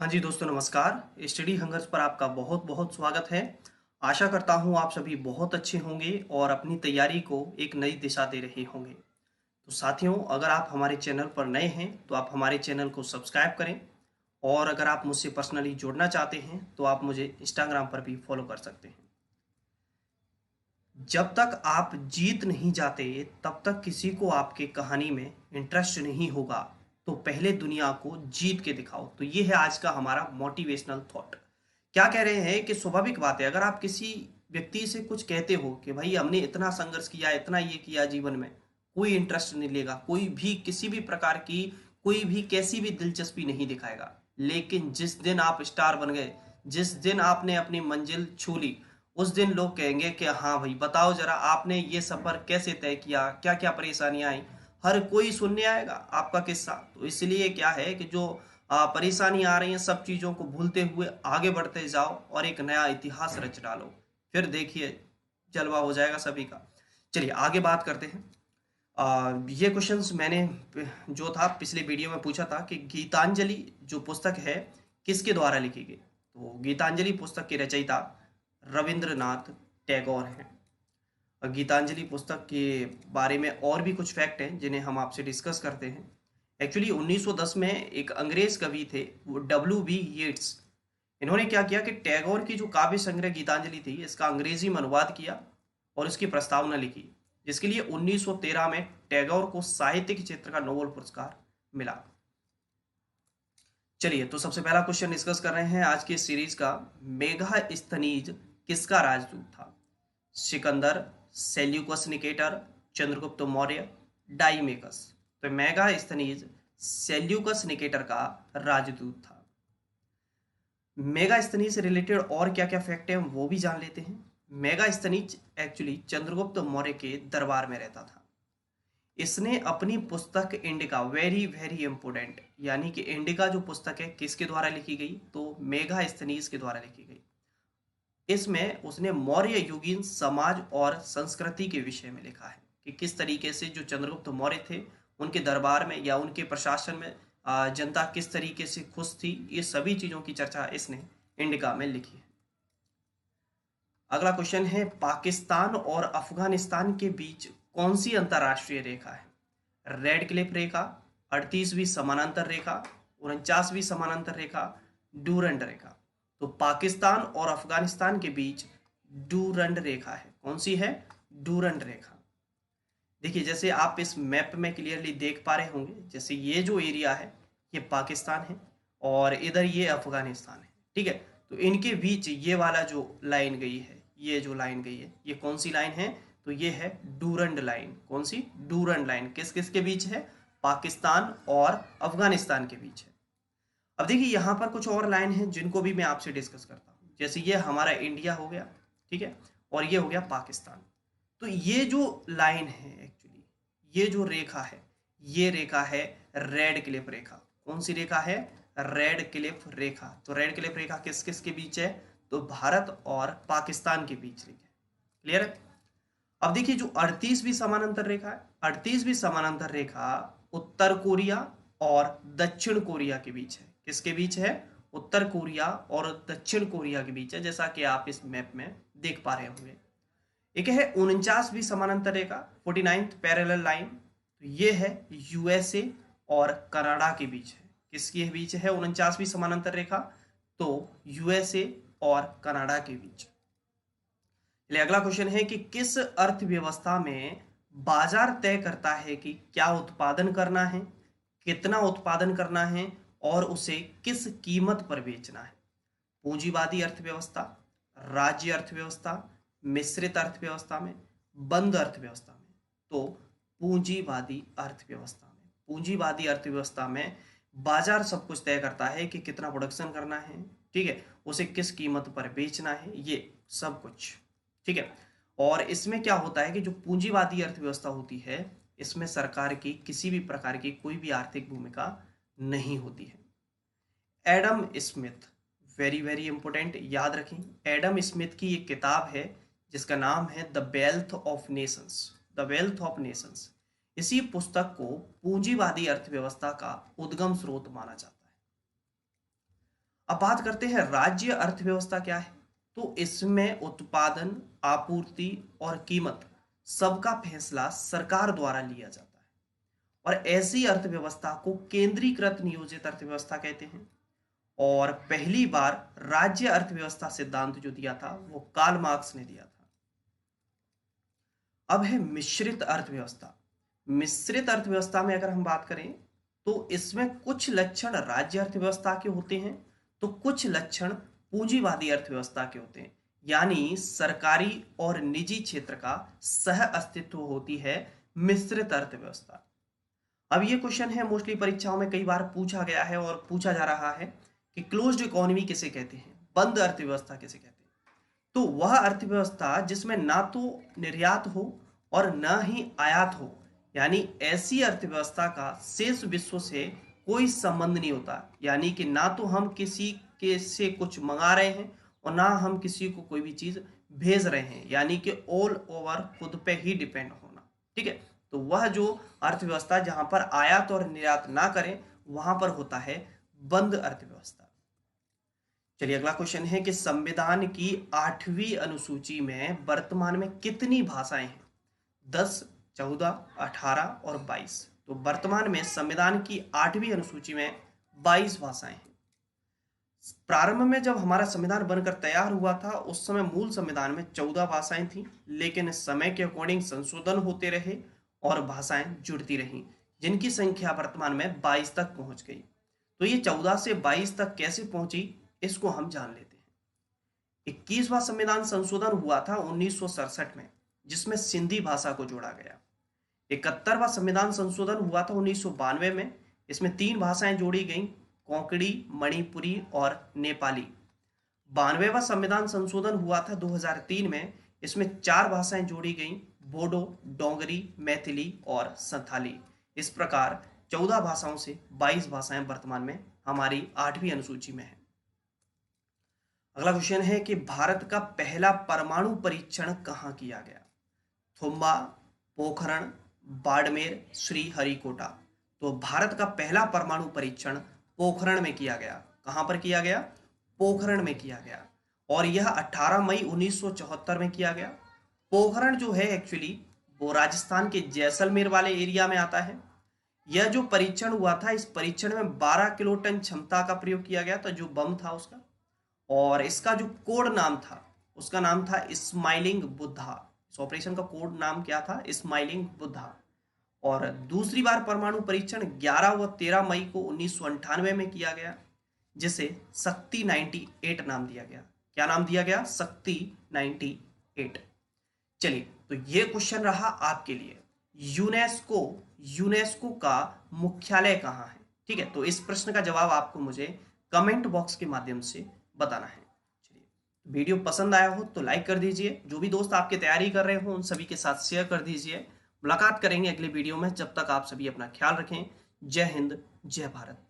हाँ जी दोस्तों, नमस्कार। स्टडी हंगर्स पर आपका बहुत बहुत स्वागत है। आशा करता हूँ आप सभी बहुत अच्छे होंगे और अपनी तैयारी को एक नई दिशा दे रहे होंगे। तो साथियों, अगर आप हमारे चैनल पर नए हैं तो आप हमारे चैनल को सब्सक्राइब करें, और अगर आप मुझसे पर्सनली जुड़ना चाहते हैं तो आप मुझे इंस्टाग्राम पर भी फॉलो कर सकते हैं। जब तक आप जीत नहीं जाते तब तक किसी को आपके कहानी में इंटरेस्ट नहीं होगा। तो पहले दुनिया को जीत के दिखाओ। तो ये है आज का हमारा मोटिवेशनल थॉट। क्या कह रहे हैं कि स्वाभाविक बात है, अगर आप किसी व्यक्ति से कुछ कहते हो कि भाई हमने इतना संघर्ष किया, इतना ये किया जीवन में, कोई इंटरेस्ट नहीं लेगा, कोई भी किसी भी प्रकार की, कोई भी कैसी भी दिलचस्पी नहीं दिखाएगा। लेकिन जिस दिन आप स्टार बन गए, जिस दिन आपने अपनी मंजिल छू ली, उस दिन लोग कहेंगे कि हाँ भाई, बताओ जरा आपने ये सफर कैसे तय किया, क्या क्या परेशानियां आई। हर कोई सुनने आएगा आपका किस्सा। तो इसलिए क्या है कि जो परेशानी आ रही है, सब चीज़ों को भूलते हुए आगे बढ़ते जाओ और एक नया इतिहास रच डालो। फिर देखिए, जलवा हो जाएगा सभी का। चलिए आगे बात करते हैं। ये क्वेश्चंस मैंने जो था पिछले वीडियो में पूछा था कि गीतांजलि जो पुस्तक है किसके द्वारा लिखी गई। तो गीतांजलि पुस्तक के रचयिता रविंद्रनाथ टैगोर हैं। और गीतांजलि पुस्तक के बारे में और भी कुछ फैक्ट हैं जिन्हें हम आपसे डिस्कस करते हैं। एक्चुअली 1910 में एक अंग्रेज कवि थे, वो W.B. येट्स। इन्होंने क्या किया कि टैगोर की जो काव्य संग्रह गीतांजलि थी, इसका अंग्रेजी में अनुवाद किया और इसकी प्रस्तावना लिखी, जिसके लिए 1913 में टैगोर को साहित्य के क्षेत्र का नोबेल पुरस्कार मिला। चलिए, तो सबसे पहला क्वेश्चन डिस्कस कर रहे हैं आज की सीरीज का। मेगास्थनीज किसका राजदूत था? Sikandar, Seleucus Nicator, Chandragupta Maurya, डाइमेकस। तो मेगास्थनीज सेल्यूकस निकेटर का राजदूत था। मेगास्थनीज से रिलेटेड और क्या क्या फैक्ट हैं वो भी जान लेते हैं। मेगास्थनीज एक्चुअली चंद्रगुप्त मौर्य के दरबार में रहता था। इसने अपनी पुस्तक इंडिका, वेरी वेरी इंपोर्टेंट, यानी कि इंडिका जो पुस्तक है किसके द्वारा लिखी गई? तो मेगास्थनीज के द्वारा लिखी गई। इसमें उसने मौर्य युगीन समाज और संस्कृति के विषय में लिखा है कि किस तरीके से जो चंद्रगुप्त मौर्य थे, उनके दरबार में या उनके प्रशासन में जनता किस तरीके से खुश थी। ये सभी चीज़ों की चर्चा इसने इंडिका में लिखी है। अगला क्वेश्चन है, पाकिस्तान और अफगानिस्तान के बीच कौन सी अंतरराष्ट्रीय रेखा है? रेड क्लिफ रेखा, 38वीं समानांतर रेखा, 49वीं समानांतर रेखा, डूरंड रेखा। तो पाकिस्तान और अफगानिस्तान के बीच डूरंड रेखा है। कौन सी है? डूरंड रेखा। देखिए, जैसे आप इस मैप में क्लियरली देख पा रहे होंगे, जैसे ये जो एरिया है ये पाकिस्तान है और इधर ये अफगानिस्तान है। ठीक है, तो इनके बीच ये वाला जो लाइन गई है, ये जो लाइन गई है, ये कौन सी लाइन है? तो ये है डूरंड लाइन। कौन सी? Durand line. किस किस के बीच है? पाकिस्तान और अफगानिस्तान के बीच है। अब देखिए, यहाँ पर कुछ और लाइन है जिनको भी मैं आपसे डिस्कस करता हूँ। जैसे ये हमारा इंडिया हो गया, ठीक है, और ये हो गया पाकिस्तान। तो ये जो लाइन है एक्चुअली, ये जो रेखा है, ये रेखा है रेड क्लिफ रेखा। कौन सी रेखा है? रेड क्लिफ रेखा। तो रेड क्लिफ रेखा किस किस के बीच है? तो भारत और पाकिस्तान के बीच रेखा है। क्लियर है? अब देखिए, जो 38वीं समानांतर रेखा है, 38वीं समानांतर रेखा उत्तर कोरिया और दक्षिण कोरिया के बीच है। किसके बीच है? उत्तर कोरिया और दक्षिण कोरिया के बीच है, जैसा कि आप इस मैप में देख पा रहे होंगे। एक है 49वीं समानांतर रेखा, 49th पैरेलल लाइन। तो ये है यूएसए और कनाडा के बीच है। किसके बीच है 49वीं समानांतर रेखा? तो यूएसए और कनाडा के बीच। चलिए, अगला क्वेश्चन है कि किस अर्थव्यवस्था में बाजार तय करता है कि क्या उत्पादन करना है, कितना उत्पादन करना है और उसे किस कीमत पर बेचना है? पूंजीवादी अर्थव्यवस्था, राज्य अर्थव्यवस्था, मिश्रित अर्थव्यवस्था में, बंद अर्थव्यवस्था में। तो पूंजीवादी अर्थव्यवस्था में, पूंजीवादी अर्थव्यवस्था में बाजार सब कुछ तय करता है कि कितना प्रोडक्शन करना है, ठीक है, उसे किस कीमत पर बेचना है, ये सब कुछ। ठीक है, और इसमें क्या होता है कि जो पूंजीवादी अर्थव्यवस्था होती है, इसमें सरकार की किसी भी प्रकार की कोई भी आर्थिक भूमिका नहीं होती है। Adam Smith, very very important, याद रखें। एडम स्मिथ की एक किताब है जिसका नाम है the wealth of Nations. The wealth of Nations, इसी पुस्तक को पूंजीवादी अर्थव्यवस्था का उद्गम स्रोत माना जाता है। अब बात करते हैं राज्य अर्थव्यवस्था क्या है। तो इसमें उत्पादन, आपूर्ति और कीमत सबका फैसला सरकार द्वारा लिया जाता है, और ऐसी अर्थव्यवस्था को केंद्रीकृत नियोजित अर्थव्यवस्था कहते हैं। और पहली बार राज्य अर्थव्यवस्था सिद्धांत जो दिया था वो कार्ल मार्क्स ने दिया था। अब है मिश्रित अर्थव्यवस्था। मिश्रित अर्थव्यवस्था में अगर हम बात करें तो इसमें कुछ लक्षण राज्य अर्थव्यवस्था के होते हैं तो कुछ लक्षण पूंजीवादी अर्थव्यवस्था के होते हैं, यानी सरकारी और निजी क्षेत्र का सह अस्तित्व होती है मिश्रित अर्थव्यवस्था। अब ये क्वेश्चन है मोस्टली परीक्षाओं में कई बार पूछा गया है और पूछा जा रहा है कि क्लोज्ड इकोनॉमी किसे कहते हैं, बंद अर्थव्यवस्था किसे कहते हैं। तो वह अर्थव्यवस्था जिसमें ना तो निर्यात हो और न ही आयात हो, यानी ऐसी अर्थव्यवस्था का शेष विश्व से कोई संबंध नहीं होता, यानी कि ना तो हम किसी के से कुछ मंगा रहे हैं और ना हम किसी को कोई भी चीज भेज रहे हैं, यानी कि ऑल ओवर खुद पे ही डिपेंड होना। ठीक है, तो वह जो अर्थव्यवस्था जहां पर आयात और निर्यात ना करें वहां पर होता है बंद अर्थव्यवस्था। चलिए अगला क्वेश्चन है कि संविधान की 8वीं अनुसूची में वर्तमान में कितनी भाषाएं हैं? 10, 14, 18 और 22। तो वर्तमान में संविधान की 8वीं अनुसूची में 22 भाषाएं हैं। प्रारंभ में जब हमारा संविधान बनकर तैयार हुआ था उस समय मूल संविधान में 14 भाषाएं थी, लेकिन समय के अकॉर्डिंग संशोधन होते रहे और भाषाएं जुड़ती रहीं, जिनकी संख्या वर्तमान में 22 तक पहुंच गई। तो ये 14 से 22 तक कैसे पहुंची इसको हम जान लेते हैं। 21वां संविधान संशोधन हुआ था 1967 में, जिसमें सिंधी भाषा को जोड़ा गया। 71वां संविधान संशोधन हुआ था 1992 में, इसमें 3 भाषाएं जोड़ी गईं, कोंकणी, मणिपुरी और नेपाली। 92वां संविधान संशोधन हुआ था 2003 में, इसमें 4 भाषाएं जोड़ी गईं, बोडो, डोंगरी, मैथिली और संथाली। इस प्रकार 14 भाषाओं से 22 भाषाएं वर्तमान में हमारी 8वीं अनुसूची में है। अगला क्वेश्चन है कि भारत का पहला परमाणु परीक्षण कहाँ किया गया? थुम्बा, पोखरण, बाड़मेर, श्रीहरिकोटा। तो भारत का पहला परमाणु परीक्षण पोखरण में किया गया। कहां पर किया गया? पोखरण में किया गया, और यह 18 मई 1974 में किया गया। पोखरण जो है एक्चुअली वो राजस्थान के जैसलमेर वाले एरिया में आता है। यह जो परीक्षण हुआ था, इस परीक्षण में 12 किलोटन क्षमता का प्रयोग किया गया था, जो बम था उसका, और इसका जो कोड नाम था उसका नाम था स्माइलिंग बुद्धा। इस ऑपरेशन का कोड नाम क्या था? स्माइलिंग बुद्धा। और दूसरी बार परमाणु परीक्षण 11 व 13 मई को 1998 में किया गया, जिसे शक्ति 98 नाम दिया गया। क्या नाम दिया गया? शक्ति 98। चलिए, तो ये क्वेश्चन रहा आपके लिए, यूनेस्को का मुख्यालय कहाँ है? ठीक है, तो इस प्रश्न का जवाब आपको मुझे कमेंट बॉक्स के माध्यम से बताना है। चलिए, वीडियो पसंद आया हो तो लाइक कर दीजिए, जो भी दोस्त आपकी तैयारी कर रहे हो उन सभी के साथ शेयर कर दीजिए। मुलाकात करेंगे अगले वीडियो में, जब तक आप सभी अपना ख्याल रखें। जय हिंद, जय भारत।